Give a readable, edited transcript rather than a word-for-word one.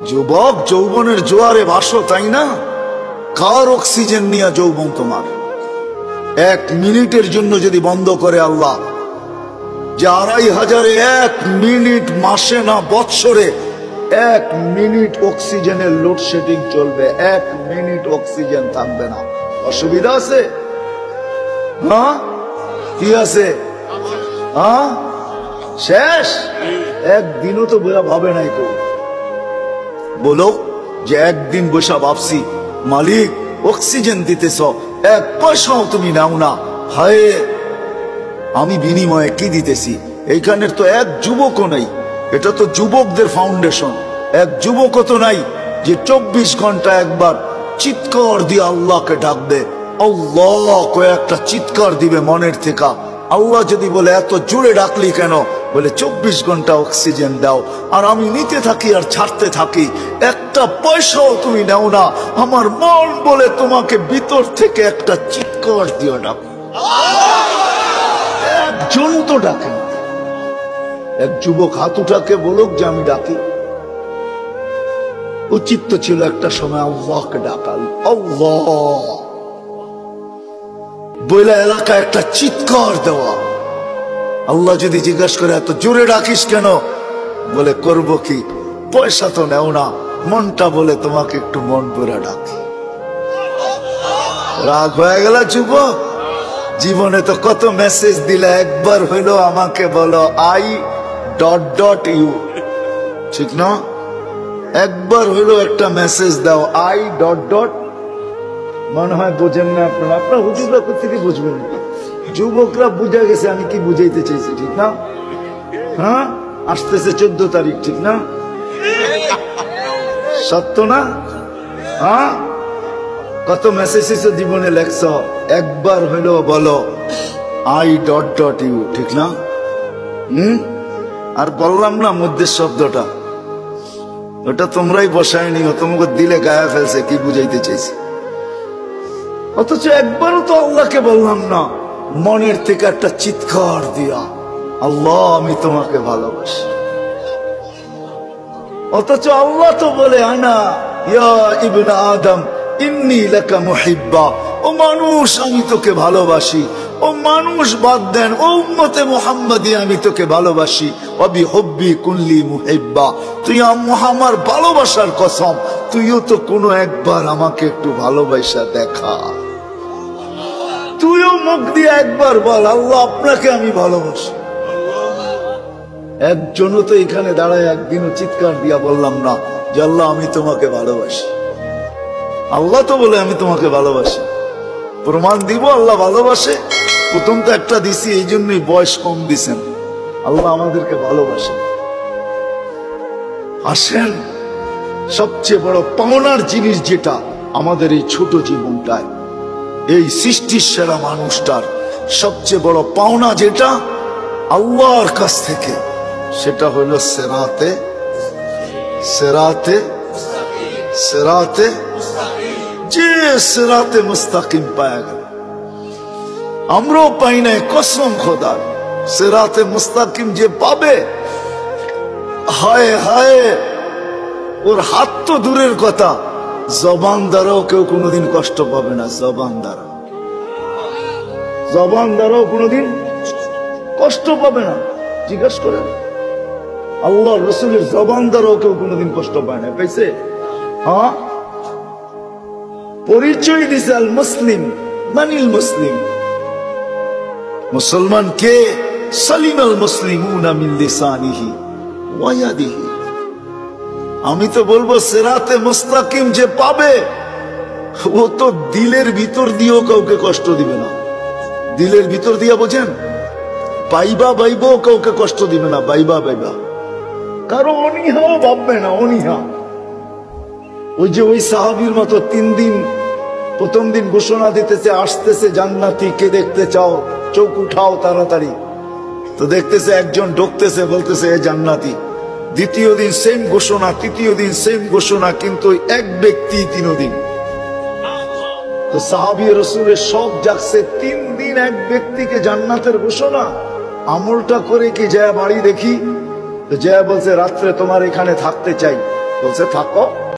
যুবক যৌবনের জোয়ারে ভাসো, তাই না? কার অক্সিজেন নিয়ে যৌবন তোমার? 1 মিনিটের জন্য যদি বন্ধ করে আল্লাহ, যে 2500-এ 1 মিনিট, মাসে না বৎসরে 1 মিনিট অক্সিজেনের লোডশেডিং চলবে, 1 মিনিট অক্সিজেন থাকবে না, অসুবিধা আছে? হ্যাঁ, কি আছে? হ্যাঁ, শেষ। একদিনও তো ভাবে নাই তো। বলো যে একদিন বসা ভাবছি মালিক অক্সিজেন দিতেছ, 1 পয়সাও তুমি নাও না, হায় আমি বিনিময়ে কি দিতেছি? এইখানের তো 1 যুবকও নাই, এটা তো যুবকদের ফাউন্ডেশন। 1 যুবকও তো নাই যে 24 ঘন্টা একবার চিৎকার দিয়ে আল্লাহকে ডাকবে। আল্লাহ কয়েকটা চিৎকার দিবে মনের থেকে। আল্লাহ যদি বলে এত জোরে ডাকলি কেন? বলে 24 ঘন্টা অক্সিজেন দাও, আর আমি নিতে থাকি আর ছাড়তে থাকি, 1টা পয়সাও তুমি নাও না। আমার মন বলে তোমাকে ভিতর থেকে একটা চিৎকার দিয়ে ডাক। একজন তো ডাকে। 1 যুবক হাত উঠাকে বলুক যে আমি ডাকি। উচিত তো ছিল একটা সময় আল্লাহকে ডাকাল, আল্লাহ বলে এলাকায় একটা চিৎকার দেওয়া। আল্লাহ যদি জিজ্ঞাসা করে এত জোরে ডাকিস কেন? বলে করব কি, পয়সা তো নেও না, মনটা বলে তোমাকে একটু মন ভরে ডাকি। রাগ হয়ে গেল যুবক? জীবনে তো কত মেসেজ দিলে, একবার হইলো আমাকে বলো I.U, ঠিক না? একবার হইলো একটা মেসেজ দাও I. মনে হয় বোঝেন না আপনারা, আপনার হুজুররা কোথেকে বুঝবেন? যুবকরা বুঝে গেছে আমি কি বুঝাইতে চাইছি, ঠিক না? হ্যাঁ, আসতেছে 14 তারিখ, ঠিক না? সত্য না? হ্যাঁ, কত মেসেজ জীবনে লেখছ, একবার হইলো বলো I.U, ঠিক না? আর বললাম না মধ্যে শব্দটা, ওটা তোমরাই বসায় নিও, তোমাকে দিলে গায়ে ফেলছে কি বুঝাইতে চাইছি। অথচ একবারও তো আল্লাহকে বললাম না মনের থেকে একটা চিৎকার দিয়া, আল্লাহ আমি তোমাকে ভালোবাসি। অথচ আল্লাহ তো বলে আনা ইয়া ইবনে আদম ইন্নী লাকা মুহিব্বা, ও মানুষ আমি তোকে ভালোবাসি। ও মানুষ বাদ দেন, ও উম্মতে মুহাম্মাদি আমি তোকে ভালোবাসি। ওয়াবি হুব্বি কুল্লি মুহিব্বা, তুই আমার ভালোবাসার কসম তুইও তো কোনো একবার আমাকে একটু ভালোবাসা দেখা। তুইও মুখ দিয়ে একবার বল আল্লাহ আপনাকে আমি ভালোবাসি। একজনও তো এখানে দাঁড়ায় একদিনও চিৎকার দিয়া বললাম না যে আল্লাহ আমি তোমাকে ভালোবাসি। আল্লাহ তো বলে আমি তোমাকে ভালোবাসি। প্রমাণ দিব আল্লাহ ভালোবাসে? প্রথম তো একটা দিছি, এই জন্যই বয়স কম দিছেন। আল্লাহ আমাদেরকে ভালোবাসে। আসেন, সবচেয়ে বড় পাওনার জিনিস যেটা আমাদের এই ছোট জীবনটায়, এই সৃষ্টির সেরা মানুষটার সবচেয়ে বড় পাওনা যেটা আল্লাহর কাছ থেকে, সেটা হলো সেরাতে সেরাতে সেরাতে যে সেরাতে মুস্তাকিম পায়া গেল। আমরাও পাই নাই, কসম খোদার। সেরাতে মুস্তাকিম যে পাবে, হায় হায়, ওর হাত তো দূরের কথা, জবান দ্বারাও কেউ কোনোদিন কষ্ট পাবে না। জবান দ্বারাও কোনোদিন কষ্ট পাবে না। জিজ্ঞাসা করেন, আল্লাহ রসুলের জবান দ্বারাও কেউ কোনোদিন কষ্ট পায় না, পাইছে? হ্যাঁ, পরিচয় দিছে আল মুসলিম, মানিল মুসলিম। মুসলমান কে? সালিম আল মুসলিমুনা মিন লিসানিহি ওয়া ইয়াদিহি। আমি তো বলবো সিরাতে মুস্তাকিম যে পাবে, ও তো দিলের ভিতর দিয়েও কাউকে কষ্ট দিবে না। দিলের ভিতর দিয়া বোঝেন, বাইবা বাইবাও কাউকে কষ্ট দিবে না। বাইবা কারো অনীহাও ভাববে না, অনীহা। ওই যে ওই সাহাবীর মতো 3 দিন, প্রথম দিন ঘোষণা দিতেছে আসতেছে জান্নাতি, কে দেখতে চাও চোখ উঠাও তাড়াতাড়ি। তো দেখতেছে একজন ঢুকতেছে, বলতেছে এ জান্নাতি। দ্বিতীয় দিন সেম ঘোষণা, তৃতীয় দিন সেম ঘোষণা, কিন্তু এক ব্যক্তি 3 দিন। তো সাহাবী রাসূলের সব জাগছে, 3 দিন এক ব্যক্তিকে জান্নাতের ঘোষণা। আমলটা করে কি যায় বাড়ি দেখি? তো যায় বলছে রাত্রে তোমার এখানে থাকতে চাই। বলছে থাকো।